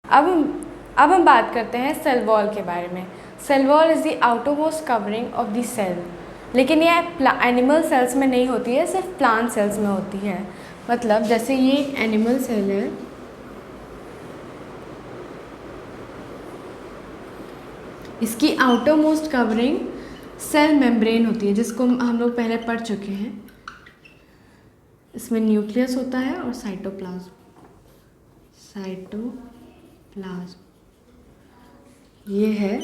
अब हम बात करते हैं सेल वॉल के बारे में। Cell wall is the outermost covering of the cell, लेकिन ये एनिमल सेल्स में नहीं होती है, सिर्फ प्लांट सेल्स में होती है। मतलब जैसे ये एनिमल सेल है, इसकी outer most covering cell membrane होती है, जिसको हम लोग पहले पढ़ चुके हैं। इसमें न्यूक्लियस होता है और साइटोप्लाज्म। ये है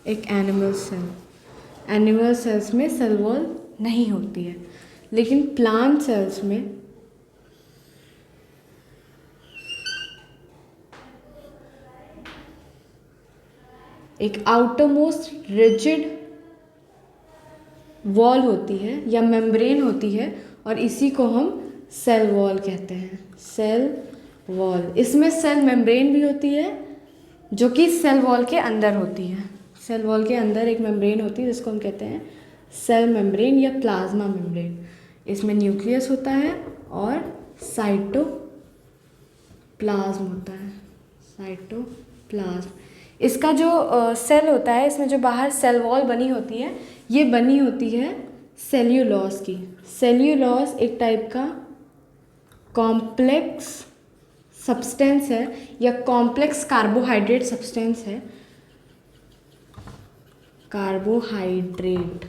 एक एनिमल सेल। एनिमल सेल्स में सेल वॉल नहीं होती है, लेकिन प्लांट सेल्स में एक आउटर मोस्ट रिजिड वॉल होती है या मेम्ब्रेन होती है, और इसी को हम सेल वॉल कहते हैं। सेल वॉल, इसमें सेल मेम्ब्रेन भी होती है जो कि सेल वॉल के अंदर होती है। सेल वॉल के अंदर एक मेम्ब्रेन होती है जिसको हम कहते हैं सेल मेम्ब्रेन या प्लाज्मा मेम्ब्रेन। इसमें न्यूक्लियस होता है और साइटोप्लाज्म होता है। साइटोप्लाज्म, इसका जो सेल होता है, इसमें जो बाहर सेल वॉल बनी होती है, ये बनी होती है सेल्यूलोज की। सेल्यूलोज एक टाइप का कॉम्प्लेक्स सब्सटेंस है या कॉम्प्लेक्स कार्बोहाइड्रेट सब्सटेंस है। कार्बोहाइड्रेट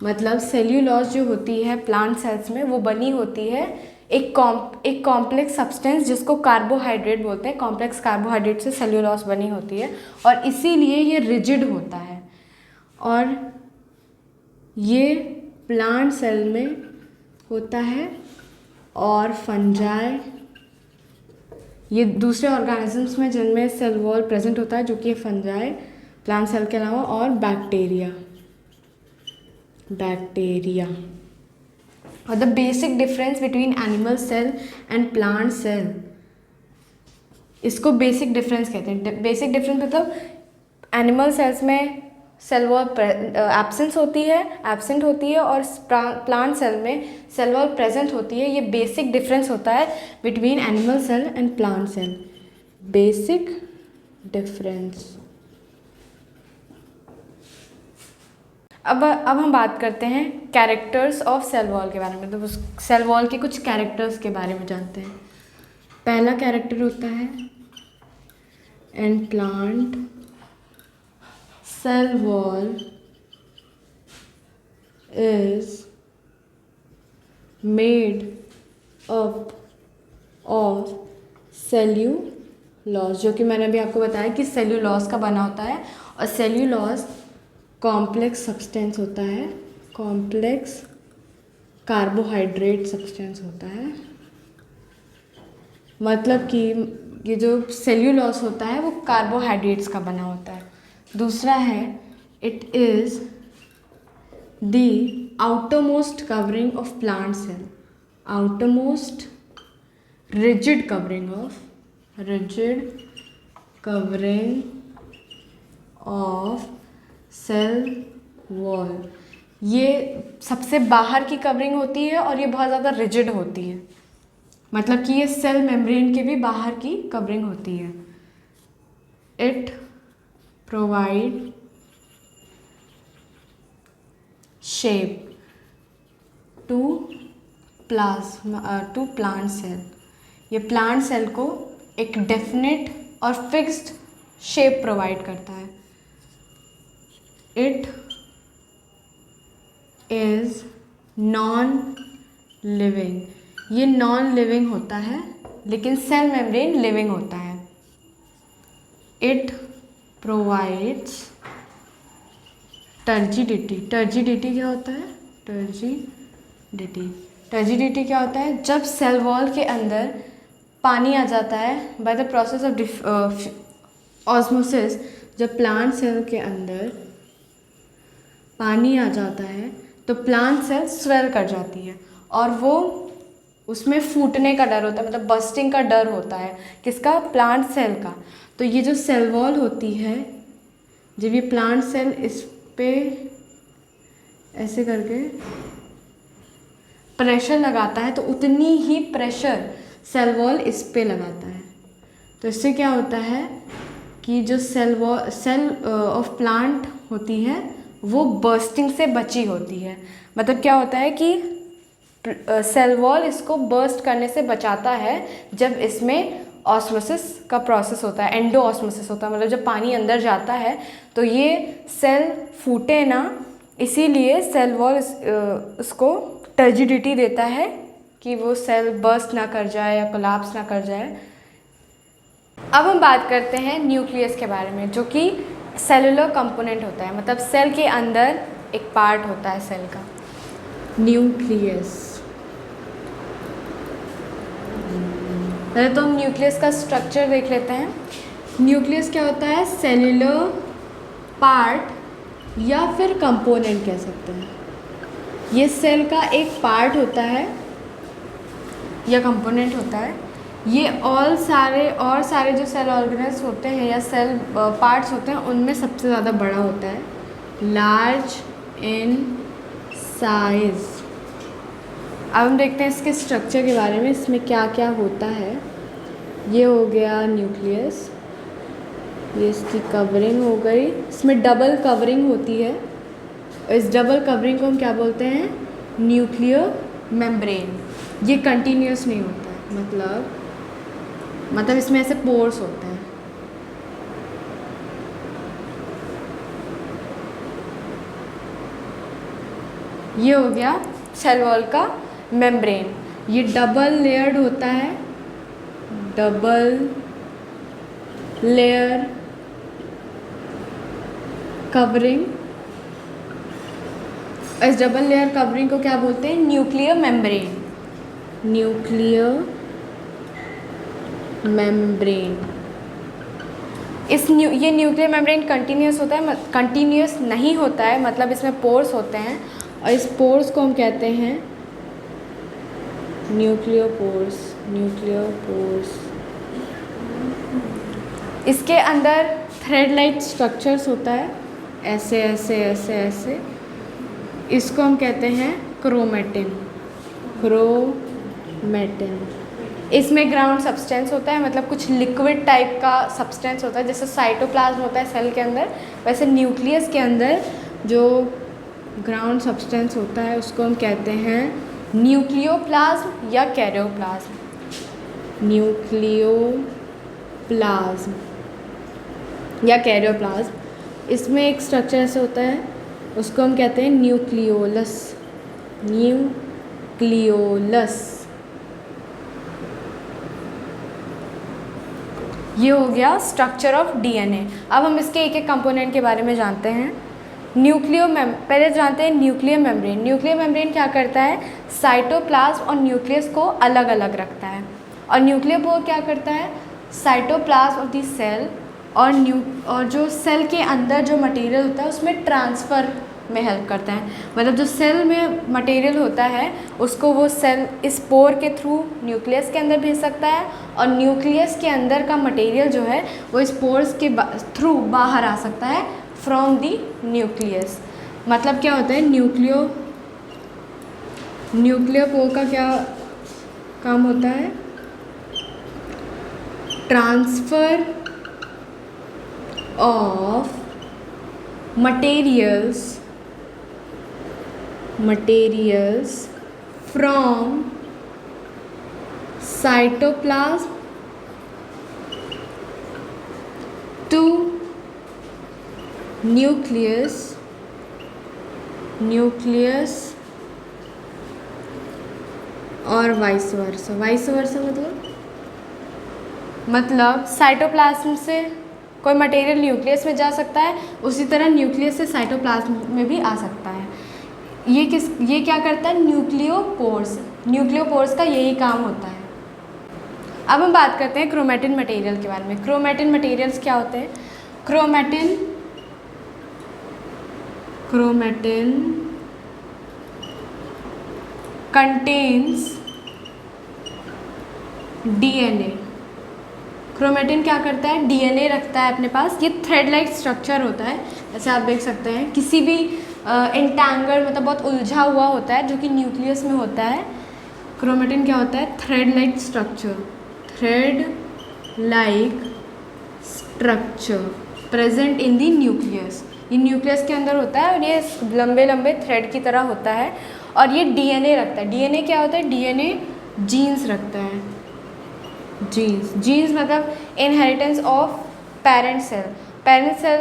मतलब सेल्यूलोज जो होती है प्लांट सेल्स में, वो बनी होती है एक कॉम्प्लेक्स सब्सटेंस जिसको कार्बोहाइड्रेट बोलते हैं। कॉम्प्लेक्स कार्बोहाइड्रेट से सेल्यूलोज बनी होती है और इसीलिए ये रिजिड होता है। और ये प्लांट सेल में होता है और फंजाई, ये दूसरे ऑर्गेनिजम्स में जिनमें सेल वॉल प्रेजेंट होता है, जो कि फंजाई प्लांट सेल के अलावा, और बैक्टीरिया। और the basic difference between animal cell and plant cell, इसको बेसिक डिफरेंस कहते हैं। बेसिक डिफरेंस मतलब एनिमल सेल्स में सेल वॉल एब्सेंट होती है और प्लांट सेल में सेल वॉल प्रेजेंट होती है। ये बेसिक डिफरेंस होता है between animal cell and plant cell. Basic difference. अब हम बात करते हैं कैरेक्टर्स ऑफ सेल वॉल के बारे में। तो सेल वॉल के कुछ कैरेक्टर्स के बारे में जानते हैं। पहला कैरेक्टर होता है in plant cell wall is made up of cellulose, जो कि मैंने अभी आपको बताया कि सेल्यूलोज का बना होता है। और सेल्यूलोज कॉम्प्लेक्स सब्सटेंस होता है, कॉम्प्लेक्स कार्बोहाइड्रेट सब्सटेंस होता है। मतलब कि ये जो सेल्यूलोज होता है वो कार्बोहाइड्रेट्स का बना होता है। दूसरा है it is the outermost covering of plant cell. Outermost rigid covering of cell wall. ये सबसे बाहर की कवरिंग होती है और ये बहुत ज़्यादा रिजिड होती है। मतलब कि ये सेल मेम्ब्रेन के भी बाहर की कवरिंग होती है। It provide shape to plant cell. ये प्लांट सेल को एक डेफिनेट और फिक्स्ड शेप प्रोवाइड करता है। It is non living. ये नॉन लिविंग होता है, लेकिन सेल मेम्ब्रेन लिविंग होता है। It provides turgidity. टर्जिडिटी क्या होता है? टर्जिडिटी क्या होता है? जब सेल वॉल के अंदर पानी आ जाता है by the process of osmosis, जब प्लांट सेल के अंदर पानी आ जाता है तो प्लांट सेल स्वेल कर जाती है और वो उसमें फूटने का डर होता है, मतलब बस्टिंग का डर होता है। किसका? प्लांट सेल का। तो ये जो सेल वॉल होती है, जब ये प्लांट सेल इस पे ऐसे करके प्रेशर लगाता है तो उतनी ही प्रेशर सेल वॉल इस पे लगाता है। तो इससे क्या होता है कि जो सेल ऑफ प्लांट होती है वो बर्स्टिंग से बची होती है। मतलब क्या होता है कि सेल वॉल इसको बर्स्ट करने से बचाता है जब इसमें ऑस्मोसिस का प्रोसेस होता है, एंडो ऑस्मोसिस होता है, मतलब जब पानी अंदर जाता है तो ये सेल फूटे ना, इसीलिए सेल वॉल इसको टर्जिडिटी देता है कि वो सेल बर्स्ट ना कर जाए या कोलैप्स ना कर जाए। अब हम बात करते हैं न्यूक्लियस के बारे में, जो कि सेलुलर कंपोनेंट होता है, मतलब सेल के अंदर एक पार्ट होता है सेल का, न्यूक्लियस। पहले तो हम न्यूक्लियस का स्ट्रक्चर देख लेते हैं। न्यूक्लियस क्या होता है? सेलुलर पार्ट या फिर कंपोनेंट कह सकते हैं। ये सेल का एक पार्ट होता है या कंपोनेंट होता है। ये सारे जो सेल ऑर्गेनेल्स होते हैं या सेल पार्ट्स होते हैं उनमें सबसे ज़्यादा बड़ा होता है, लार्ज इन साइज। अब हम देखते हैं इसके स्ट्रक्चर के बारे में, इसमें क्या क्या होता है। ये हो गया न्यूक्लियस, ये इसकी कवरिंग हो गई। इसमें डबल कवरिंग होती है और इस डबल कवरिंग को हम क्या बोलते हैं? Nuclear membrane. ये कंटिन्यूस नहीं होता है, मतलब इसमें ऐसे पोर्स होते हैं। ये हो गया सेल वॉल का मेम्ब्रेन। ये डबल लेयर्ड होता है, डबल लेयर कवरिंग। इस डबल लेयर कवरिंग को क्या बोलते हैं? Nuclear membrane. Nuclear membrane. ये न्यूक्लियर मेम्ब्रेन कंटिन्यूस होता है, कंटिन्यूस नहीं होता है, मतलब इसमें पोर्स होते हैं और इस पोर्स को हम कहते हैं न्यूक्लियर पोर्स। Nuclear pores. इसके अंदर थ्रेड लाइक स्ट्रक्चर्स होता है, ऐसे ऐसे ऐसे ऐसे। इसको हम कहते हैं क्रोमेटिन। क्रोमेटिन। इसमें ग्राउंड सब्सटेंस होता है, मतलब कुछ लिक्विड टाइप का सब्सटेंस होता है। जैसे साइटोप्लाज्म होता है सेल के अंदर, वैसे न्यूक्लियस के अंदर जो ग्राउंड सब्सटेंस होता है उसको हम कहते हैं न्यूक्लियोप्लाज्म या कैरियोप्लाज्म। न्यूक्लियोप्लाज्म या कैरियोप्लाज्म। इसमें एक स्ट्रक्चर ऐसे होता है, उसको हम कहते हैं न्यूक्लियोलस। न्यूक्लियोलस। ये हो गया स्ट्रक्चर ऑफ डीएनए। अब हम इसके एक एक कंपोनेंट के बारे में जानते हैं। पहले जानते हैं न्यूक्लियर मेम्ब्रेन। न्यूक्लियर मेम्ब्रेन क्या करता है? साइटोप्लाज्म और न्यूक्लियस को अलग अलग रखता है। और न्यूक्लियर पोर क्या करता है? साइटोप्लाज्म ऑफ द सेल और जो सेल के अंदर जो मटेरियल होता है उसमें ट्रांसफ़र में हेल्प करता है। मतलब जो सेल में मटेरियल होता है उसको वो सेल इस पोर के थ्रू न्यूक्लियस के अंदर भेज सकता है और न्यूक्लियस के अंदर का मटेरियल जो है वो इस पोर्स के थ्रू बाहर आ सकता है फ्रॉम दी न्यूक्लियस। मतलब क्या होता है? न्यूक्लियर पोर का क्या काम होता है? Transfer of materials from cytoplasm to nucleus और वाइस वर्सा मतलब साइटोप्लाज्म से कोई मटेरियल न्यूक्लियस में जा सकता है, उसी तरह न्यूक्लियस से साइटोप्लाज्म में भी आ सकता है। ये क्या करता है? न्यूक्लियोपोर्स का यही काम होता है। अब हम बात करते हैं क्रोमेटिन मटेरियल के बारे में। क्रोमेटिन मटेरियल्स क्या होते हैं? Chromatin contains DNA. क्रोमेटिन क्या करता है? डीएनए रखता है अपने पास। ये थ्रेड लाइक स्ट्रक्चर होता है, जैसे आप देख सकते हैं। किसी भी इंटैंगल मतलब बहुत उलझा हुआ होता है जो कि न्यूक्लियस में होता है। क्रोमेटिन क्या होता है? Thread like structure. Thread like structure present in the nucleus. ये न्यूक्लियस के अंदर होता है और ये लंबे लंबे थ्रेड की तरह होता है और ये डीएनए रखता है। डीएनए क्या होता है? डीएनए जीन्स रखता है। जीन्स मतलब inheritance of parent cell. Parent cell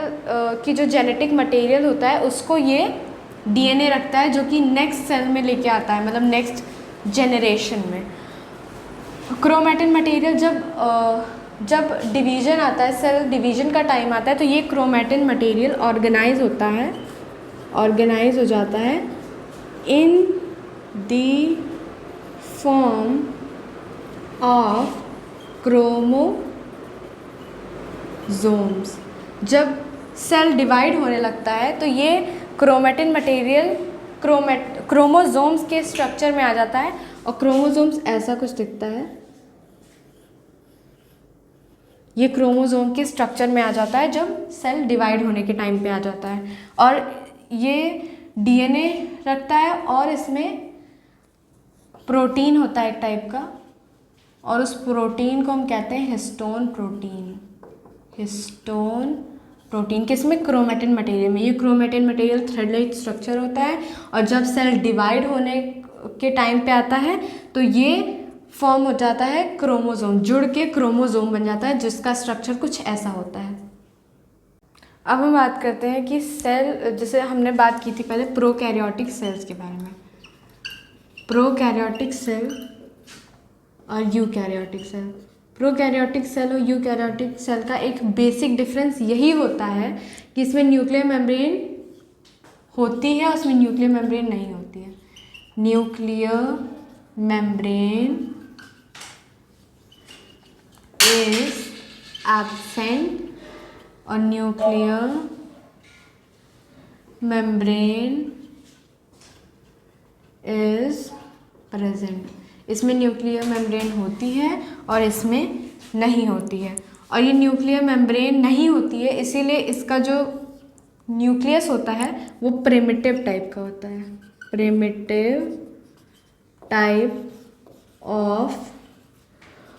की जो जेनेटिक मटेरियल होता है उसको ये डीएनए रखता है, जो कि नेक्स्ट सेल में लेके आता है, मतलब नेक्स्ट जेनरेशन में। क्रोमैटिन मटेरियल जब डिवीज़न आता है, सेल डिवीज़न का टाइम आता है, तो ये क्रोमैटिन मटेरियल ऑर्गेनाइज होता है, ऑर्गेनाइज हो जाता है in the form of chromosomes. जब सेल डिवाइड होने लगता है तो ये क्रोमैटिन मटेरियल क्रोमोसोम्स के स्ट्रक्चर में आ जाता है और क्रोमोसोम्स ऐसा कुछ दिखता है। ये क्रोमोसोम के स्ट्रक्चर में आ जाता है जब सेल डिवाइड होने के टाइम पे आ जाता है, और ये डीएनए रखता है और इसमें प्रोटीन होता है एक टाइप का, और उस प्रोटीन को हम कहते हैं हिस्टोन प्रोटीन। हिस्टोन प्रोटीन किसमें? क्रोमैटिन मटेरियल में। ये chromatin material thread like structure होता है और जब सेल डिवाइड होने के टाइम पे आता है तो ये फॉर्म हो जाता है क्रोमोसोम, जुड़ के क्रोमोसोम बन जाता है जिसका स्ट्रक्चर कुछ ऐसा होता है। अब हम बात करते हैं कि सेल, जैसे हमने बात की थी पहले प्रोकैरियोटिक सेल्स के बारे में, प्रोकैरियोटिक सेल और यूकैरियोटिक सेल। प्रोकैरियोटिक सेल और यूकैरियोटिक सेल का एक बेसिक डिफरेंस यही होता है कि इसमें न्यूक्लियर मेम्ब्रेन होती है और उसमें न्यूक्लियर मेम्ब्रेन नहीं होती है। न्यूक्लियर मेम्ब्रेन इज एब्सेंट और न्यूक्लियर मेम्ब्रेन इज प्रेजेंट। इसमें न्यूक्लियर मेम्ब्रेन होती है और इसमें नहीं होती है, और ये न्यूक्लियर मेम्ब्रेन नहीं होती है इसीलिए इसका जो न्यूक्लियस होता है वो प्रिमिटिव टाइप का होता है। Primitive type of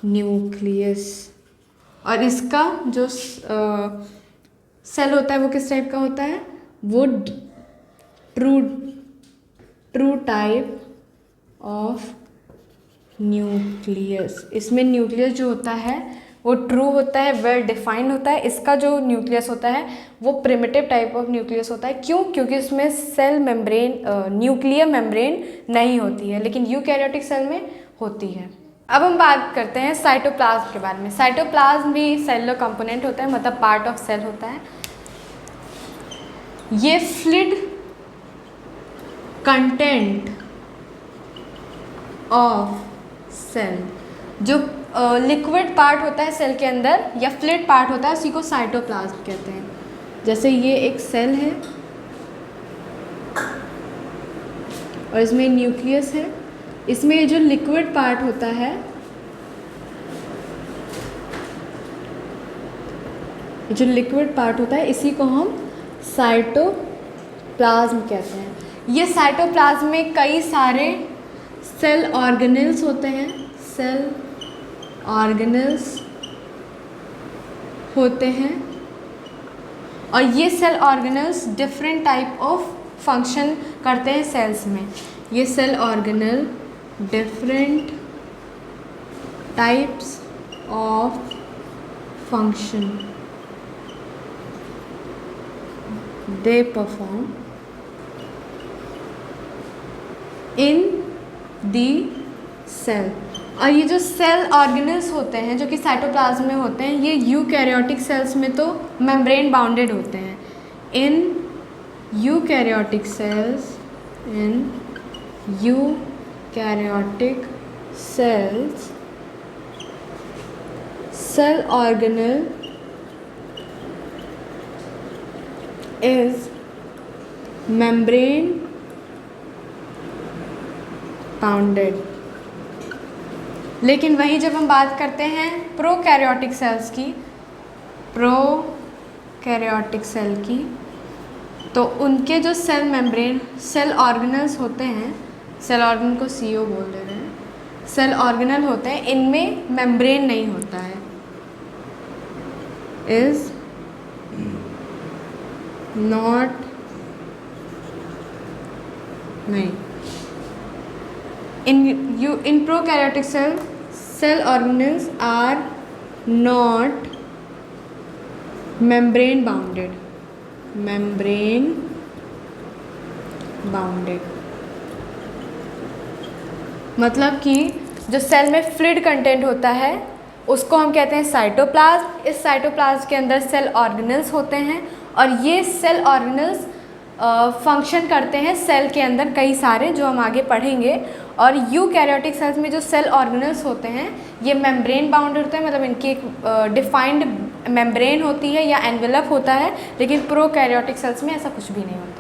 nucleus. और इसका जो सेल होता है वो किस टाइप का होता है? वो ट्रू टाइप ऑफ न्यूक्लियस। इसमें न्यूक्लियस जो होता है वो ट्रू होता है, वेल डिफाइंड होता है। इसका जो न्यूक्लियस होता है वो प्रिमिटिव टाइप ऑफ न्यूक्लियस होता है। क्यों? क्योंकि उसमें सेल मेम्ब्रेन, न्यूक्लियर मेम्ब्रेन नहीं होती है, लेकिन यूकैरियोटिक सेल में होती है। अब हम बात करते हैं साइटोप्लाज्म के बारे में। साइटोप्लाज्म भी सेलुलर कंपोनेंट होता है, मतलब पार्ट ऑफ सेल होता है। ये फ्लूइड कंटेंट ऑफ सेल, जो लिक्विड पार्ट होता है सेल के अंदर या फ्लूइड पार्ट होता है, उसी को साइटोप्लाज्म कहते हैं। जैसे ये एक सेल है और इसमें न्यूक्लियस है, इसमें जो लिक्विड पार्ट होता है, जो लिक्विड पार्ट होता है इसी को हम साइटोप्लाज्म कहते हैं। ये साइटोप्लाज्म में कई सारे सेल ऑर्गेनेल्स होते हैं, सेल ऑर्गेनेल्स होते हैं, और ये cell organelles different type of function करते हैं सेल्स में। ये cell organelle different types of function they perform in the cell। और ये जो सेल ऑर्गेनल्स होते हैं जो कि साइटोप्लाज्म में होते हैं, ये यूकैरियोटिक सेल्स में तो मेम्ब्रेन बाउंडेड होते हैं। In eukaryotic cells, in eukaryotic cells, cell organelle is membrane bounded। लेकिन वहीं जब हम बात करते हैं प्रोकैरियोटिक सेल्स की, प्रोकैरियोटिक सेल की, तो उनके जो सेल मेम्ब्रेन, सेल ऑर्गेनल्स होते हैं, सेल ऑर्गेनल को सीओ बोल दे रहे हैं, सेल ऑर्गेनल होते हैं, इनमें मेम्ब्रेन नहीं होता है। इज नॉट, नहीं, in prokaryotic cell organelles are not membrane bounded, मतलब कि जो सेल में फ्लूइड कंटेंट होता है उसको हम कहते हैं साइटोप्लाज्म। इस साइटोप्लाज्म के अंदर सेल ऑर्गेनल्स होते हैं और ये सेल ऑर्गेनल्स फंक्शन करते हैं सेल के अंदर कई सारे, जो हम आगे पढ़ेंगे। और यूकैरियोटिक सेल्स में जो सेल ऑर्गेनल्स होते हैं ये मेम्ब्रेन बाउंडेड होते हैं, मतलब इनकी एक डिफाइंड मेम्ब्रेन होती है या एनवेलप होता है, लेकिन प्रोकैरियोटिक सेल्स में ऐसा कुछ भी नहीं होता।